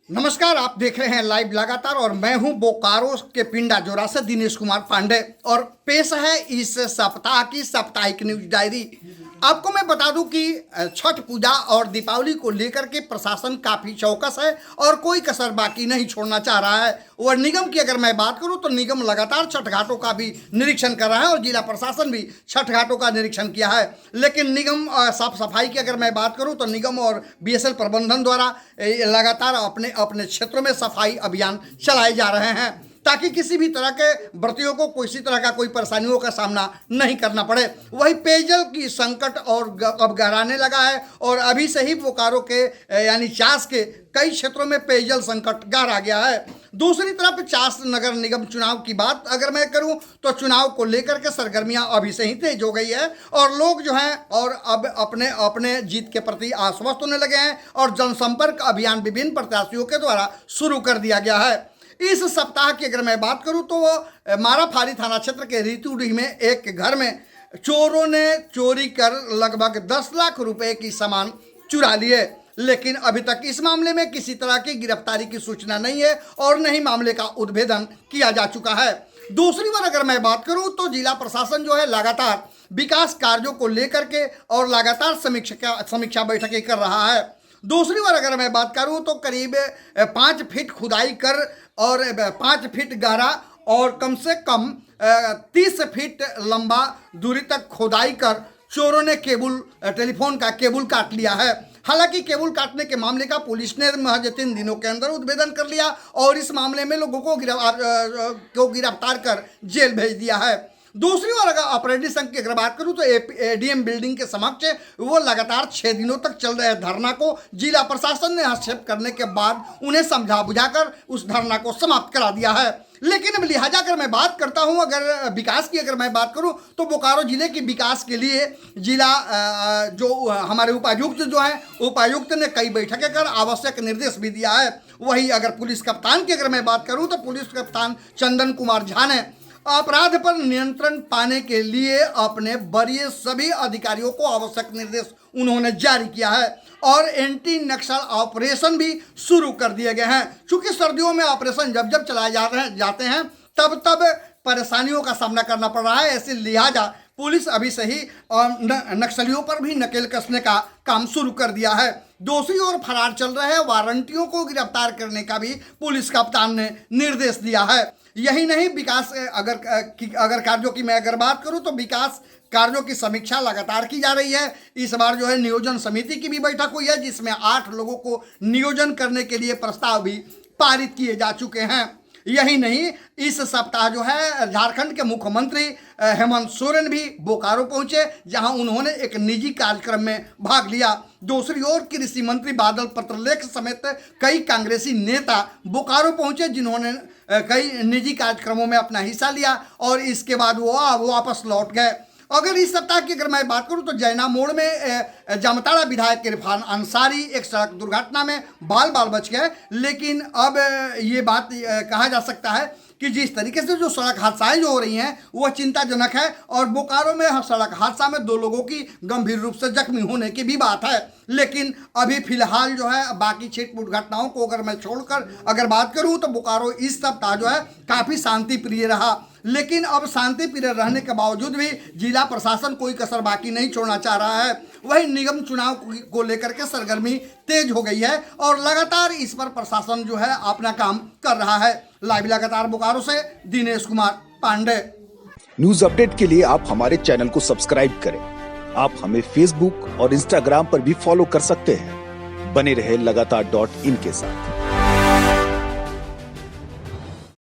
नमस्कार, आप देख रहे हैं लाइव लगातार और मैं हूं बोकारो के पिंडा जोरा से दिनेश कुमार पांडे और पेश है इस सप्ताह की साप्ताहिक न्यूज डायरी। आपको मैं बता दूं कि छठ पूजा और दीपावली को लेकर के प्रशासन काफ़ी चौकस है और कोई कसर बाकी नहीं छोड़ना चाह रहा है। और निगम की अगर मैं बात करूं तो निगम लगातार छठ घाटों का भी निरीक्षण कर रहा है और जिला प्रशासन भी छठ घाटों का निरीक्षण किया है। लेकिन निगम साफ सफाई की अगर मैं बात करूं तो निगम और बीएसएल प्रबंधन द्वारा लगातार अपने अपने क्षेत्रों में सफाई अभियान चलाए जा रहे हैं ताकि किसी भी तरह के व्रतियों को किसी तरह का कोई परेशानियों का सामना नहीं करना पड़े। वही पेयजल की संकट और अब गहराने लगा है और अभी से ही बोकारो के यानी चास के कई क्षेत्रों में पेयजल संकट गहरा गया है। दूसरी तरफ चास नगर निगम चुनाव की बात अगर मैं करूं तो चुनाव को लेकर के सरगर्मियां अभी से ही तेज हो गई है और लोग जो हैं और अब अपने अपने जीत के प्रति आश्वस्त होने लगे हैं और जनसंपर्क अभियान विभिन्न प्रत्याशियों के द्वारा शुरू कर दिया गया है। इस सप्ताह की अगर मैं बात करूं तो माराफारी थाना क्षेत्र के रीतुडीह में एक घर में चोरों ने चोरी कर लगभग 10 लाख रुपए की सामान चुरा लिए, लेकिन अभी तक इस मामले में किसी तरह की गिरफ्तारी की सूचना नहीं है और न ही मामले का उद्भेदन किया जा चुका है। दूसरी बार अगर मैं बात करूं तो जिला प्रशासन जो है लगातार विकास कार्यों को लेकर के और लगातार समीक्षा बैठकें कर रहा है। दूसरी बार अगर मैं बात करूं तो करीब 5 फीट खुदाई कर और 5 फीट गहरा और कम से कम 30 फीट लंबा दूरी तक खुदाई कर चोरों ने टेलीफोन का केबल काट लिया है। हालांकि केबल काटने के मामले का पुलिस ने महज 3 दिनों के अंदर उद्भेदन कर लिया और इस मामले में लोगों को गिरफ्तार कर जेल भेज दिया है। दूसरी ओर अगर ऑपरेटिव संघ की अगर बात करूं तो एडीएम बिल्डिंग के समक्ष वो लगातार 6 दिनों तक चल रहे धरना को जिला प्रशासन ने हस्तक्षेप करने के बाद उन्हें समझा बुझाकर उस धरना को समाप्त करा दिया है। लेकिन अब लिहाजा अगर मैं बात करता हूं अगर विकास की अगर मैं बात करूं तो बोकारो जिले के विकास के लिए जिला जो हमारे उपायुक्त जो हैं उपायुक्त ने कई बैठकें कर आवश्यक निर्देश भी दिया है। वही अगर पुलिस कप्तान की अगर मैं बात करूं तो पुलिस कप्तान चंदन कुमार झा ने अपराध पर नियंत्रण पाने के लिए अपने वरीय सभी अधिकारियों को आवश्यक निर्देश उन्होंने जारी किया है और एंटी नक्सल ऑपरेशन भी शुरू कर दिए गए हैं। चूंकि सर्दियों में ऑपरेशन जब जब चलाए जाते हैं तब परेशानियों का सामना करना पड़ रहा है। ऐसे लिहाजा पुलिस अभी से ही नक्सलियों पर भी नकेल कसने का काम शुरू कर दिया है। दूसरी ओर फरार चल रहे वारंटियों को गिरफ्तार करने का भी पुलिस कप्तान ने निर्देश दिया है। यही नहीं, विकास अगर कार्यों की मैं अगर बात करूं तो विकास कार्यों की समीक्षा लगातार की जा रही है। इस बार जो है नियोजन समिति की भी बैठक हुई है जिसमें 8 लोगों को नियोजन करने के लिए प्रस्ताव भी पारित किए जा चुके हैं। यही नहीं, इस सप्ताह जो है झारखंड के मुख्यमंत्री हेमंत सोरेन भी बोकारो पहुंचे जहां उन्होंने एक निजी कार्यक्रम में भाग लिया। दूसरी ओर कृषि मंत्री बादल पत्रलेख समेत कई कांग्रेसी नेता बोकारो पहुंचे जिन्होंने कई निजी कार्यक्रमों में अपना हिस्सा लिया और इसके बाद वो वापस लौट गए। अगर इस सप्ताह की अगर मैं बात करूं तो जैना मोड़ में जामताड़ा विधायक इरफान अंसारी एक सड़क दुर्घटना में बाल बच गए। लेकिन अब ये बात कहा जा सकता है कि जिस तरीके से जो सड़क हादसाएं जो हो रही हैं वह चिंताजनक है और बोकारो में सड़क हादसा में 2 लोगों की गंभीर रूप से जख्मी होने की भी बात है। लेकिन अभी फिलहाल जो है बाकी छिटपुट घटनाओं को अगर मैं छोड़कर अगर बात करूं तो बोकारो इस सप्ताह जो है काफ़ी शांति प्रिय रहा। लेकिन अब शांति प्रिय रहने के बावजूद भी जिला प्रशासन कोई कसर बाकी नहीं छोड़ना चाह रहा है। वही निगम चुनाव को लेकर के सरगर्मी तेज हो गई है और लगातार इस पर प्रशासन जो है अपना काम कर रहा है। लाइव लगातार बोकारो से दिनेश कुमार पांडे। न्यूज अपडेट के लिए आप हमारे चैनल को सब्सक्राइब करें। आप हमें फेसबुक और इंस्टाग्राम पर भी फॉलो कर सकते हैं। बने रहे लगातार.in के साथ।